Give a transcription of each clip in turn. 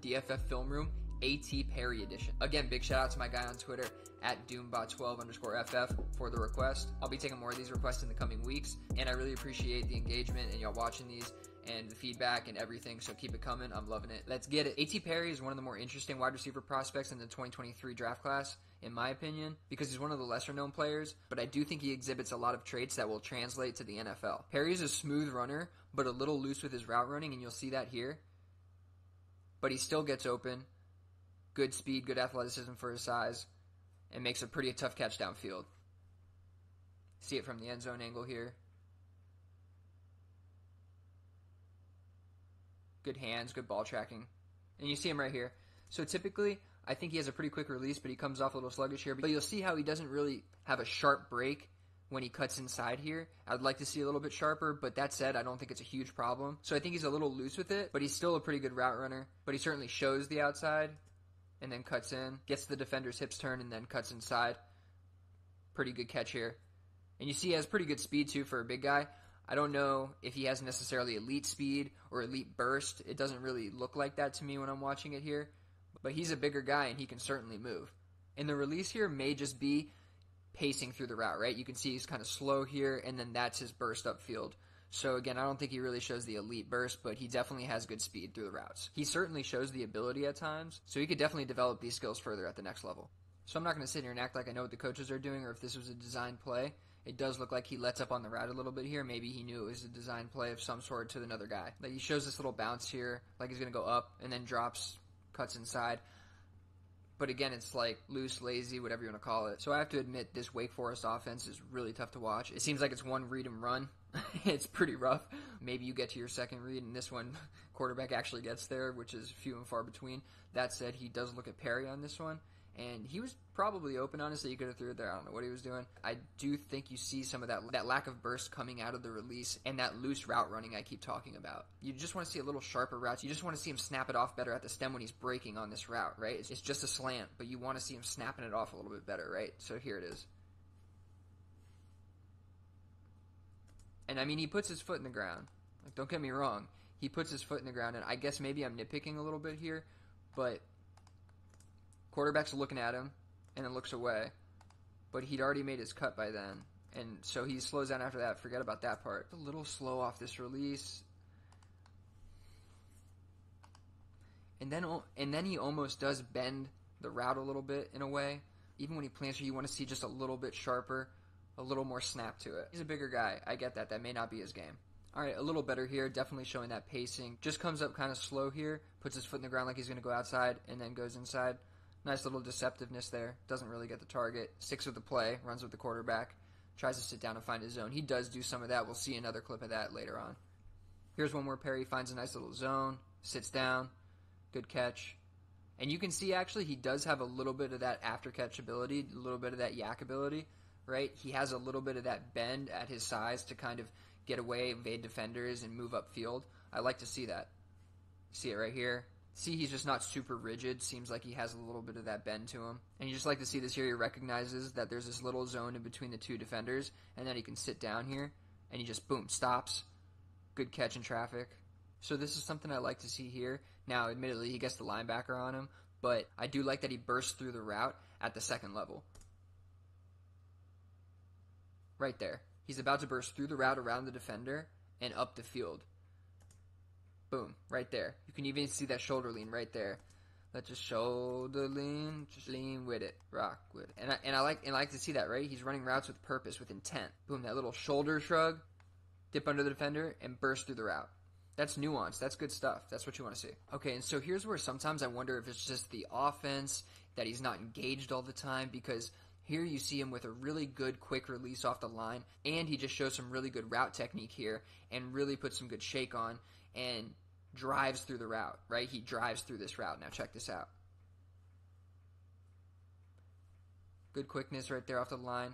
DFF Film Room AT Perry edition. Again, big shout out to my guy on Twitter at Doombot12_FF for the request. I'll be taking more of these requests in the coming weeks, and I really appreciate the engagement and y'all watching these and the feedback and everything, so keep it coming. I'm loving it. Let's get it. AT Perry is one of the more interesting wide receiver prospects in the 2023 draft class, in my opinion, because he's one of the lesser known players, but I do think he exhibits a lot of traits that will translate to the NFL. Perry is a smooth runner, but a little loose with his route running, and you'll see that here. But he still gets open. Good speed, good athleticism for his size, and makes a pretty tough catch downfield. See it from the end zone angle here. Good hands, good ball tracking. And you see him right here. So typically, I think he has a pretty quick release, but he comes off a little sluggish here. But you'll see how he doesn't really have a sharp break when he cuts inside here. I'd like to see a little bit sharper, but that said, I don't think it's a huge problem. So I think he's a little loose with it, but he's still a pretty good route runner. But he certainly shows the outside and then cuts in, gets the defender's hips turned, and then cuts inside. Pretty good catch here. And you see he has pretty good speed, too, for a big guy. I don't know if he has necessarily elite speed or elite burst. It doesn't really look like that to me when I'm watching it here. But he's a bigger guy, and he can certainly move. And the release here may just be pacing through the route, right? You can see he's kind of slow here, and then that's his burst upfield. So again, I don't think he really shows the elite burst, but he definitely has good speed through the routes. He certainly shows the ability at times, so he could definitely develop these skills further at the next level. So I'm not going to sit here and act like I know what the coaches are doing or if this was a design play. It does look like he lets up on the route a little bit here. Maybe he knew it was a design play of some sort to another guy. Like he shows this little bounce here, like he's going to go up and then drops, cuts inside. But again, it's like loose, lazy, whatever you want to call it. So I have to admit, this Wake Forest offense is really tough to watch. It seems like it's one read and run. It's pretty rough. Maybe you get to your second read, and this one, quarterback actually gets there, which is few and far between. That said, he does look at Perry on this one. And he was probably open, honestly. He could have threw it there. I don't know what he was doing. I do think you see some of that lack of burst coming out of the release and that loose route running I keep talking about. You just want to see a little sharper routes. You just want to see him snap it off better at the stem when he's breaking on this route, right? It's just a slant, but you want to see him snapping it off a little bit better, right? So here it is. And I mean, he puts his foot in the ground. Like, don't get me wrong. He puts his foot in the ground, and I guess maybe I'm nitpicking a little bit here, but quarterback's looking at him and then looks away, but he'd already made his cut by then, and so he slows down after that. Forget about that part. A little slow off this release, and then he almost does bend the route a little bit in a way. Even when he plants here, you want to see just a little bit sharper, a little more snap to it. He's a bigger guy. I get that. That may not be his game. All right, a little better here. Definitely showing that pacing. Just comes up kind of slow here, puts his foot in the ground like he's going to go outside, and then goes inside. Nice little deceptiveness there. Doesn't really get the target. Sticks with the play. Runs with the quarterback. Tries to sit down and find his zone. He does do some of that. We'll see another clip of that later on. Here's one where Perry finds a nice little zone. Sits down. Good catch. And you can see, actually, he does have a little bit of that after-catch ability. A little bit of that yak ability, right? He has a little bit of that bend at his size to kind of get away, evade defenders, and move upfield. I like to see that. See it right here. See, he's just not super rigid. Seems like he has a little bit of that bend to him. And you just like to see this here. He recognizes that there's this little zone in between the two defenders, and then he can sit down here, and he just, boom, stops. Good catch in traffic. So this is something I like to see here. Now, admittedly, he gets the linebacker on him, but I do like that he bursts through the route at the second level. Right there. He's about to burst through the route around the defender and up the field. Boom, right there. You can even see that shoulder lean right there. Let's just shoulder lean, just lean with it, rock with it. And I like to see that, right? He's running routes with purpose, with intent. Boom, that little shoulder shrug, dip under the defender, and burst through the route. That's nuance. That's good stuff. That's what you want to see. Okay, and so here's where sometimes I wonder if it's just the offense, that he's not engaged all the time, because here you see him with a really good quick release off the line, and he just shows some really good route technique here, and really puts some good shake on, and drives through the route, right? He drives through this route. Now check this out. Good quickness right there off the line.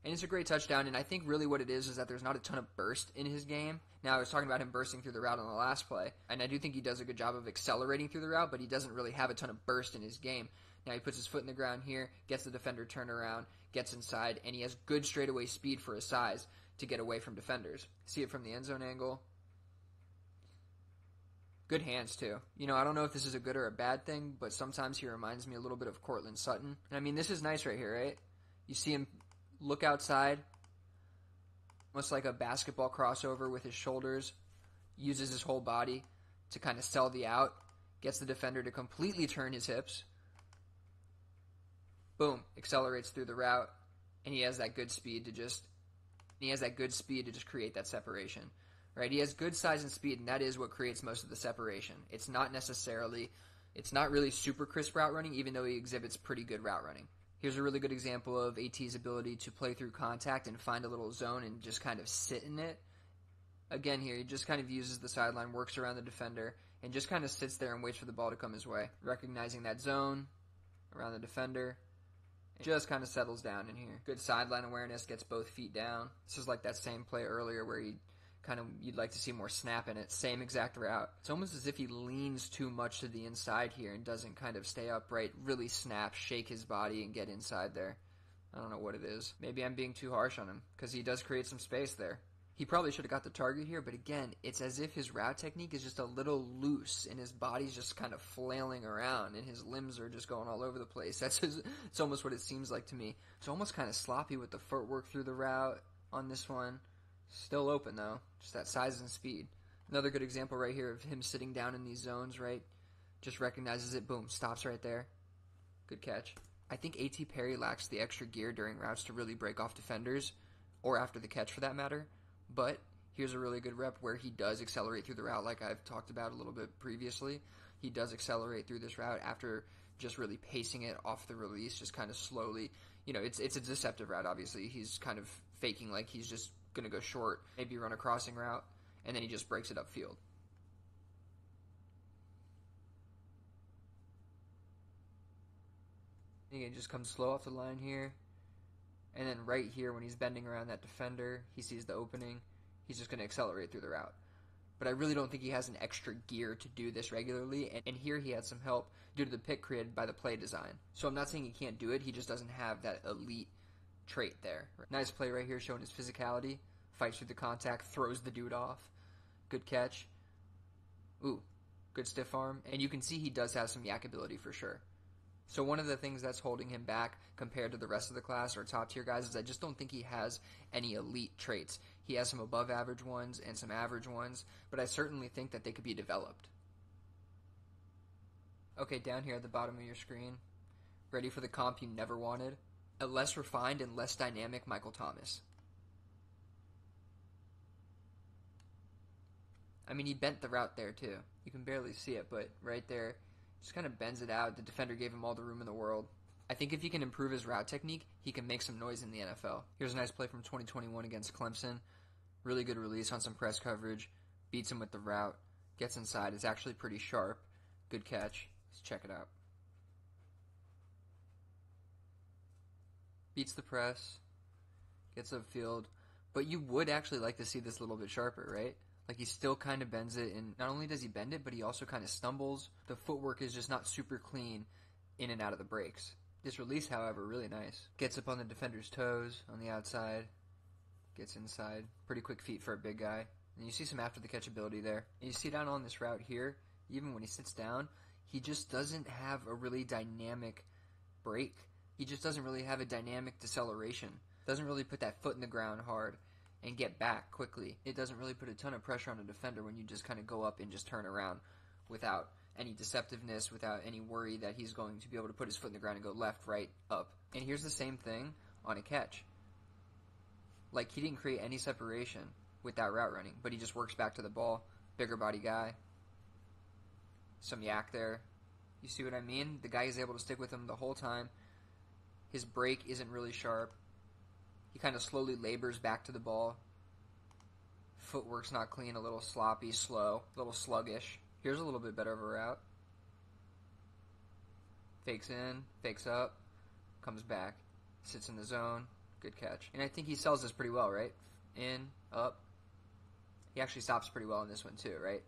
And it's a great touchdown, and I think really what it is that there's not a ton of burst in his game. Now, I was talking about him bursting through the route on the last play, and I do think he does a good job of accelerating through the route, but he doesn't really have a ton of burst in his game. Now, he puts his foot in the ground here, gets the defender turned around, gets inside, and he has good straightaway speed for his size to get away from defenders. See it from the end zone angle. Good hands, too. You know, I don't know if this is a good or a bad thing, but sometimes he reminds me a little bit of Cortland Sutton. And I mean, this is nice right here, right? You see him look outside, almost like a basketball crossover with his shoulders, uses his whole body to kind of sell the out, gets the defender to completely turn his hips. Boom, accelerates through the route, and he has that good speed to just create that separation. Right? He has good size and speed, and that is what creates most of the separation. It's not really super crisp route running, even though he exhibits pretty good route running. Here's a really good example of AT's ability to play through contact and find a little zone and just kind of sit in it. Again here, he just kind of uses the sideline, works around the defender, and just kind of sits there and waits for the ball to come his way. Recognizing that zone around the defender, and just kind of settles down in here. Good sideline awareness, gets both feet down. This is like that same play earlier where you'd like to see more snap in it. Same exact route. It's almost as if he leans too much to the inside here and doesn't kind of stay upright, really snap, shake his body, and get inside there. I don't know what it is. Maybe I'm being too harsh on him, because he does create some space there. He probably should have got the target here, but again, it's as if his route technique is just a little loose, and his body's just kind of flailing around, and his limbs are just going all over the place. It's almost what it seems like to me. It's almost kind of sloppy with the footwork through the route on this one. Still open, though. Just that size and speed. Another good example right here of him sitting down in these zones, right? Just recognizes it, boom, stops right there. Good catch. I think A.T. Perry lacks the extra gear during routes to really break off defenders, or after the catch for that matter. But here's a really good rep where he does accelerate through the route, like I've talked about a little bit previously. He does accelerate through this route after just really pacing it off the release, just kind of slowly. You know, it's a deceptive route, obviously. He's kind of faking like he's just going to go short, maybe run a crossing route, and then he just breaks it upfield. Again, just comes slow off the line here. And then right here, when he's bending around that defender, he sees the opening. He's just going to accelerate through the route. But I really don't think he has an extra gear to do this regularly. And here he had some help due to the pick created by the play design. So I'm not saying he can't do it. He just doesn't have that elite trait there. Nice play right here showing his physicality. Fights through the contact, throws the dude off. Good catch. Ooh, good stiff arm. And you can see he does have some yak ability for sure. So one of the things that's holding him back compared to the rest of the class or top tier guys is I just don't think he has any elite traits. He has some above average ones and some average ones, but I certainly think that they could be developed. Okay, down here at the bottom of your screen, ready for the comp you never wanted? A less refined and less dynamic Michael Thomas. I mean, he bent the route there too. You can barely see it, but right there, just kind of bends it out. The defender gave him all the room in the world. I think if he can improve his route technique, he can make some noise in the NFL. Here's a nice play from 2021 against Clemson. Really good release on some press coverage. Beats him with the route. Gets inside. It's actually pretty sharp. Good catch. Let's check it out. Beats the press. Gets upfield. But you would actually like to see this a little bit sharper, right? Like, he still kind of bends it, and not only does he bend it, but he also kind of stumbles. The footwork is just not super clean in and out of the breaks. This release, however, really nice. Gets up on the defender's toes on the outside. Gets inside. Pretty quick feet for a big guy. And you see some after the catch ability there. And you see down on this route here, even when he sits down, he just doesn't have a really dynamic break. He just doesn't really have a dynamic deceleration. Doesn't really put that foot in the ground hard and get back quickly. It doesn't really put a ton of pressure on a defender when you just kind of go up and just turn around without any deceptiveness, without any worry that he's going to be able to put his foot in the ground and go left, right, up. And here's the same thing on a catch. Like, he didn't create any separation with that route running, but he just works back to the ball. Bigger body guy. Some yak there. You see what I mean? The guy is able to stick with him the whole time. His break isn't really sharp. He kind of slowly labors back to the ball. Footwork's not clean, a little sloppy, slow, a little sluggish. Here's a little bit better of a route. Fakes in, fakes up, comes back, sits in the zone, good catch. And I think he sells this pretty well, right? In, up. He actually stops pretty well in this one too, right?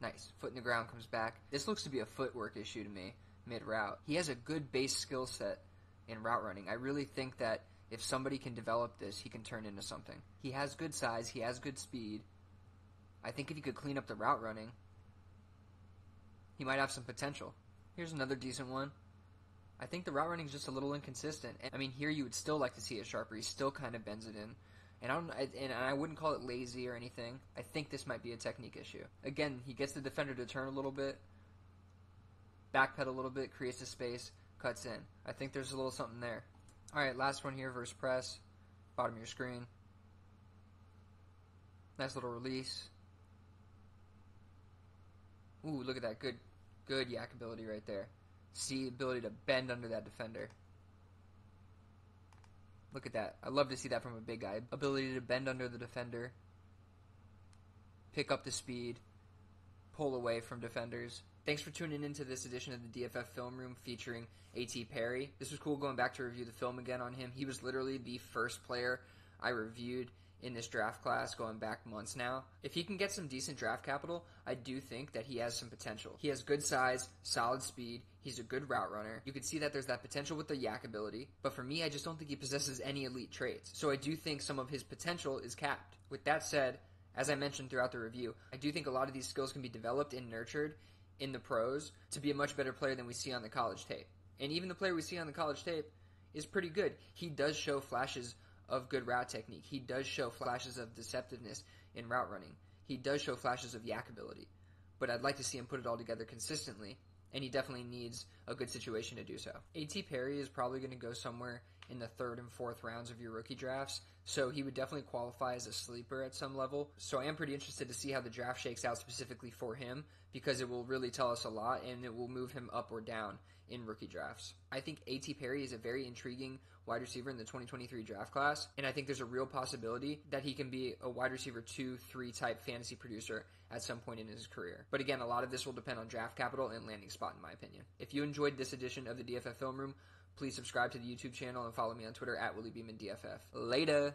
Nice. Foot in the ground, comes back. This looks to be a footwork issue to me, mid-route. He has a good base skill set in route running. I really think that if somebody can develop this, he can turn into something. He has good size. He has good speed. I think if he could clean up the route running, He might have some potential. Here's another decent one. I think the route running is just a little inconsistent. I mean, here you would still like to see it sharper. He still kind of bends it in. And I wouldn't call it lazy or anything. I think this might be a technique issue. Again, he gets the defender to turn a little bit, backpedal a little bit, creates a space, cuts in. I think there's a little something there. All right, last one here, versus press. Bottom of your screen. Nice little release. Ooh, look at that. Good yak ability right there. See ability to bend under that defender. Look at that. I love to see that from a big guy. Ability to bend under the defender. Pick up the speed. Pull away from defenders. Thanks for tuning into this edition of the DFF Film Room featuring A.T. Perry. This was cool going back to review the film again on him. He was literally the first player I reviewed in this draft class going back months now. If he can get some decent draft capital, I do think that he has some potential. He has good size, solid speed, he's a good route runner. You can see that there's that potential with the yak ability, but for me, I just don't think he possesses any elite traits. So I do think some of his potential is capped. With that said, as I mentioned throughout the review, I do think a lot of these skills can be developed and nurtured in the pros to be a much better player than we see on the college tape. And even the player we see on the college tape is pretty good. He does show flashes of good route technique. He does show flashes of deceptiveness in route running. He does show flashes of yak ability. But I'd like to see him put it all together consistently, and he definitely needs a good situation to do so. A.T. Perry is probably going to go somewhere in the 3rd and 4th rounds of your rookie drafts, so he would definitely qualify as a sleeper at some level. So I am pretty interested to see how the draft shakes out specifically for him, because it will really tell us a lot, and it will move him up or down in rookie drafts. I think A.T. Perry is a very intriguing wide receiver in the 2023 draft class, and I think there's a real possibility that he can be a wide receiver 2-3 type fantasy producer at some point in his career. But again, a lot of this will depend on draft capital and landing spot, in my opinion. If you enjoyed this edition of the DFF Film Room, please subscribe to the YouTube channel and follow me on Twitter at WillieBeamanDFF. Later!